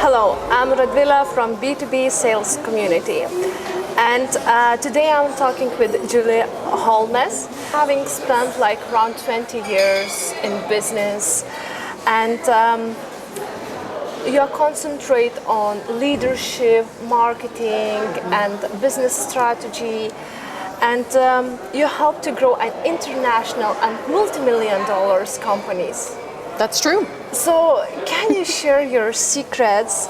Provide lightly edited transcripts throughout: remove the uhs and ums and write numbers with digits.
Hello, I'm Radvila from B2B Sales Community, and today I'm talking with Julia Holmes, having spent like around 20 years in business, and you concentrate on leadership, marketing, and business strategy, and you help to grow an international and multi-million dollars companies. That's true. So, can you share your secrets?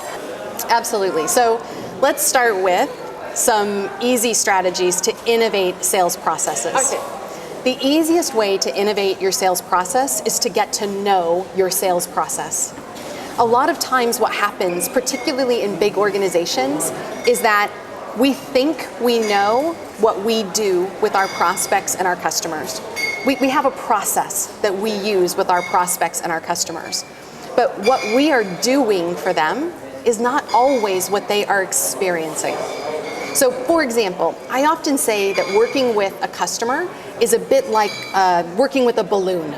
Absolutely. So let's start with some easy strategies to innovate sales processes. Okay. The easiest way to innovate your sales process is to get to know your sales process. A lot of times what happens, particularly in big organizations, is that we think we know what we do with our prospects and our customers. We have a process that we use with our prospects and our customers. But what we are doing for them is not always what they are experiencing. So, for example, I often say that working with a customer is a bit like working with a balloon.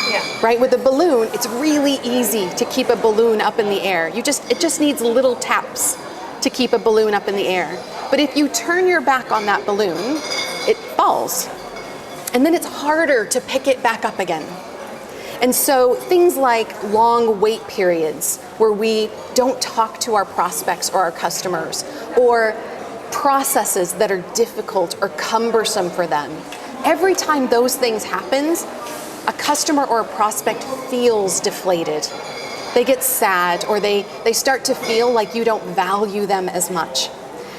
Yeah. Right? With a balloon, it's really easy to keep a balloon up in the air. It just needs little taps to keep a balloon up in the air. But if you turn your back on that balloon, it falls. And then it's harder to pick it back up again. And so things like long wait periods where we don't talk to our prospects or our customers, or processes that are difficult or cumbersome for them. Every time those things happens, a customer or a prospect feels deflated. They get sad, or they start to feel like you don't value them as much.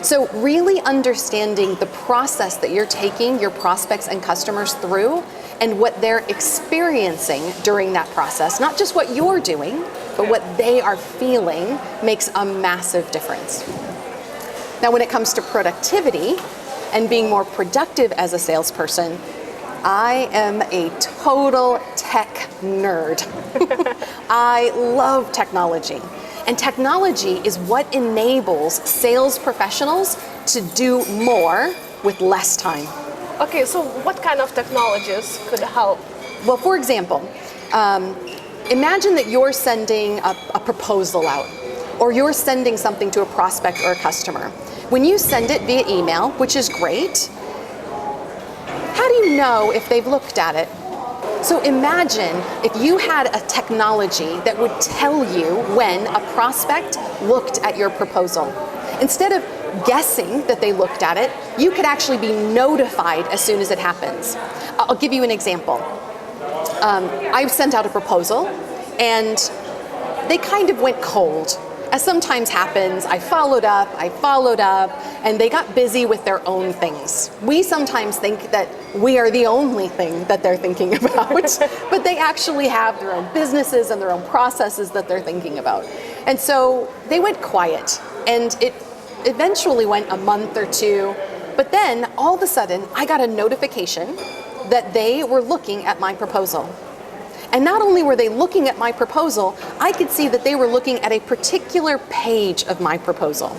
So really understanding the process that you're taking your prospects and customers through and what they're experiencing during that process, not just what you're doing, but what they are feeling, makes a massive difference. Now, when it comes to productivity and being more productive as a salesperson, I am a total tech nerd. I love technology. And technology is what enables sales professionals to do more with less time. Okay, so what kind of technologies could help? Well, for example, imagine that you're sending a proposal out, or you're sending something to a prospect or a customer. When you send it via email, which is great, how do you know if they've looked at it? So imagine if you had a technology that would tell you when a prospect looked at your proposal. Instead of guessing that they looked at it, you could actually be notified as soon as it happens. I'll give you an example. I sent out a proposal and they kind of went cold. As sometimes happens, I followed up, and they got busy with their own things. We sometimes think that we are the only thing that they're thinking about, but they actually have their own businesses and their own processes that they're thinking about. And so they went quiet, and it eventually went a month or two, but then all of a sudden I got a notification that they were looking at my proposal. And not only were they looking at my proposal, I could see that they were looking at a particular page of my proposal.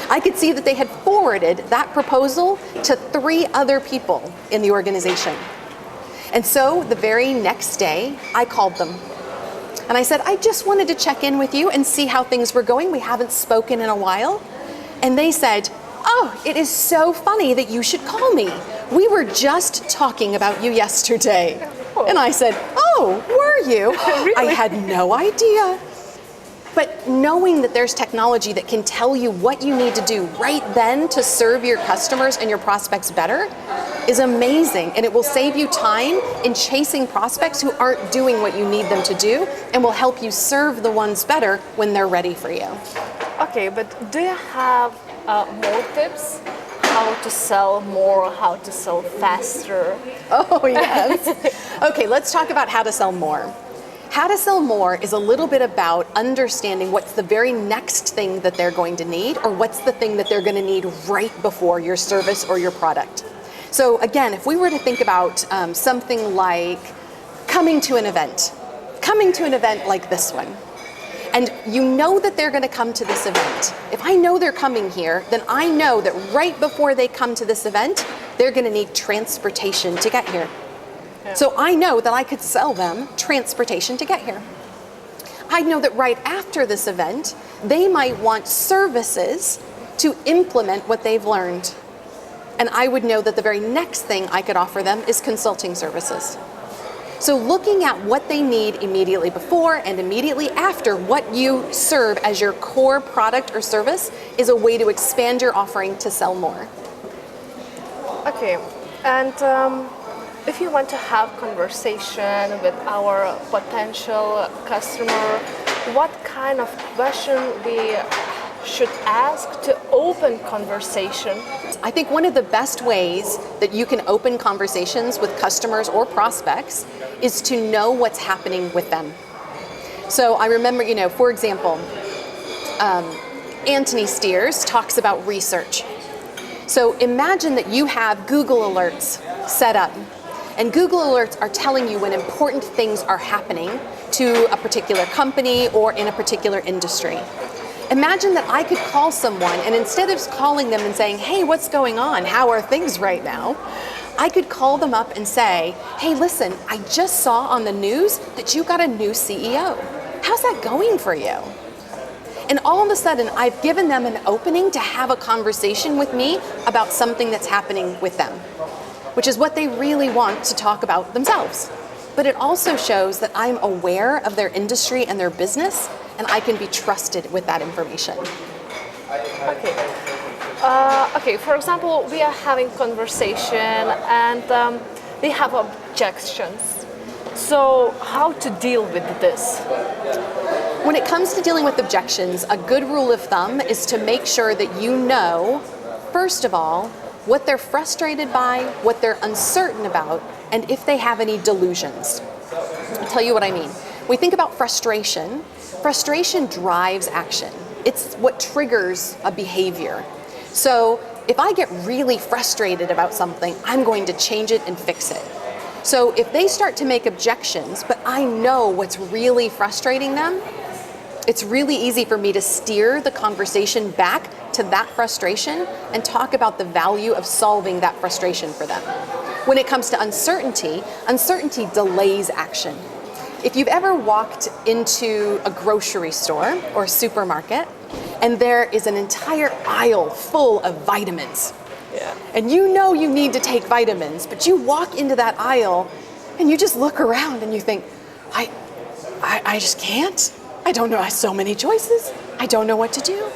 I could see that they had forwarded that proposal to 3 other people in the organization. And so the very next day, I called them. And I said, I just wanted to check in with you and see how things were going. We haven't spoken in a while. And they said, oh, it is so funny that you should call me. We were just talking about you yesterday. And I said, oh, were you? Really? I had no idea. But knowing that there's technology that can tell you what you need to do right then to serve your customers and your prospects better is amazing. And it will save you time in chasing prospects who aren't doing what you need them to do, and will help you serve the ones better when they're ready for you. Okay, but do you have more tips? How to sell more, how to sell faster? Oh, yes. Okay, let's talk about how to sell more. How to sell more is a little bit about understanding what's the very next thing that they're going to need, or what's the thing that they're going to need right before your service or your product. So again, if we were to think about something like coming to an event like this one, and you know that they're going to come to this event. If I know they're coming here, then I know that right before they come to this event, they're going to need transportation to get here. Yeah. So I know that I could sell them transportation to get here. I know that right after this event, they might want services to implement what they've learned. And I would know that the very next thing I could offer them is consulting services. So looking at what they need immediately before and immediately after what you serve as your core product or service is a way to expand your offering to sell more. Okay, and if you want to have conversation with our potential customer, what kind of question we should ask to open conversation? I think one of the best ways that you can open conversations with customers or prospects is to know what's happening with them. So I remember, for example, Anthony Steers talks about research. So imagine that you have Google Alerts set up, and Google Alerts are telling you when important things are happening to a particular company or in a particular industry. Imagine that I could call someone, and instead of calling them and saying, hey, what's going on? How are things right now? I could call them up and say, hey, listen, I just saw on the news that you got a new CEO. How's that going for you? And all of a sudden, I've given them an opening to have a conversation with me about something that's happening with them, which is what they really want to talk about themselves. But it also shows that I'm aware of their industry and their business, and I can be trusted with that information. Okay, for example, we are having conversation and they have objections. So how to deal with this? When it comes to dealing with objections, a good rule of thumb is to make sure that you know, first of all, what they're frustrated by, what they're uncertain about, and if they have any delusions. I'll tell you what I mean. We think about frustration. Frustration drives action. It's what triggers a behavior. So if I get really frustrated about something, I'm going to change it and fix it. So if they start to make objections, but I know what's really frustrating them, it's really easy for me to steer the conversation back to that frustration and talk about the value of solving that frustration for them. When it comes to uncertainty, uncertainty delays action. If you've ever walked into a grocery store or supermarket and there is an entire aisle full of vitamins, and you know you need to take vitamins, but you walk into that aisle and you just look around and you think, I just can't. I don't know, I have so many choices. I don't know what to do.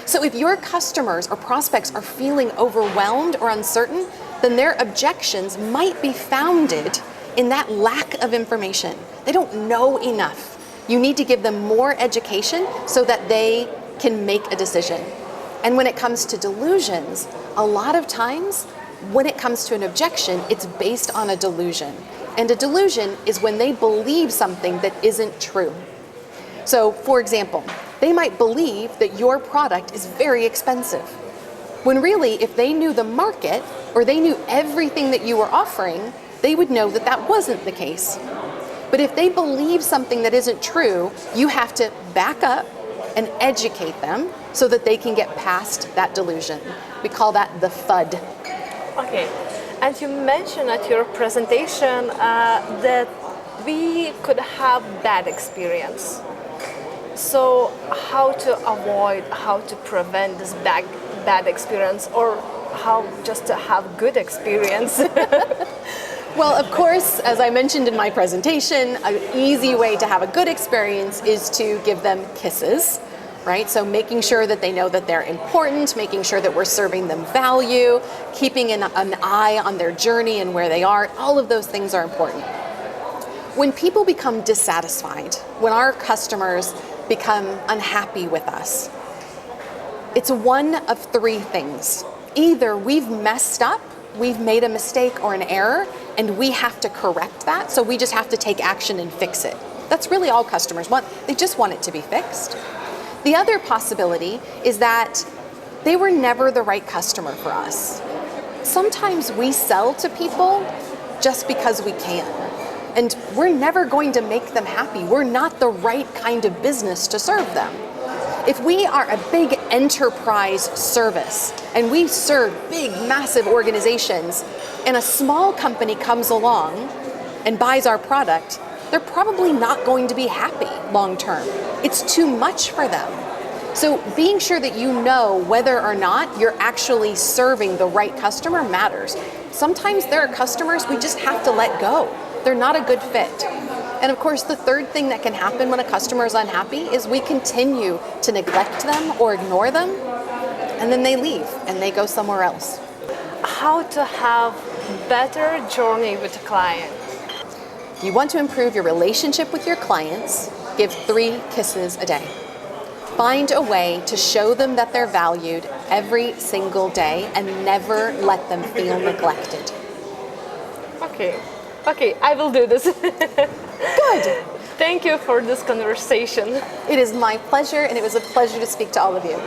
So if your customers or prospects are feeling overwhelmed or uncertain, then their objections might be founded in that lack of information. They don't know enough. You need to give them more education so that they can make a decision. And when it comes to delusions, a lot of times when it comes to an objection, it's based on a delusion. And a delusion is when they believe something that isn't true. So, for example, they might believe that your product is very expensive, when really, if they knew the market or they knew everything that you were offering, they would know that that wasn't the case. But if they believe something that isn't true, you have to back up and educate them so that they can get past that delusion. We call that the FUD. Okay, and you mentioned at your presentation that we could have bad experience. So how to avoid, how to prevent this bad experience, or how just to have good experience? Well, of course, as I mentioned in my presentation, an easy way to have a good experience is to give them kisses, right? So making sure that they know that they're important, making sure that we're serving them value, keeping an eye on their journey and where they are, all of those things are important. When people become dissatisfied, when our customers become unhappy with us, it's one of three things. Either we've messed up, we've made a mistake or an error, and we have to correct that, so we just have to take action and fix it. That's really all customers want. They just want it to be fixed. The other possibility is that they were never the right customer for us. Sometimes we sell to people just because we can. And we're never going to make them happy. We're not the right kind of business to serve them. If we are a big enterprise service and we serve big, massive organizations, and a small company comes along and buys our product, they're probably not going to be happy long term. It's too much for them. So being sure that you know whether or not you're actually serving the right customer matters. Sometimes there are customers we just have to let go. They're not a good fit. And of course, the third thing that can happen when a customer is unhappy is we continue to neglect them or ignore them, and then they leave and they go somewhere else. How to have better journey with a client? If you want to improve your relationship with your clients, give 3 kisses a day. Find a way to show them that they're valued every single day and never let them feel neglected. Okay, I will do this. Good. Thank you for this conversation. It is my pleasure, and it was a pleasure to speak to all of you.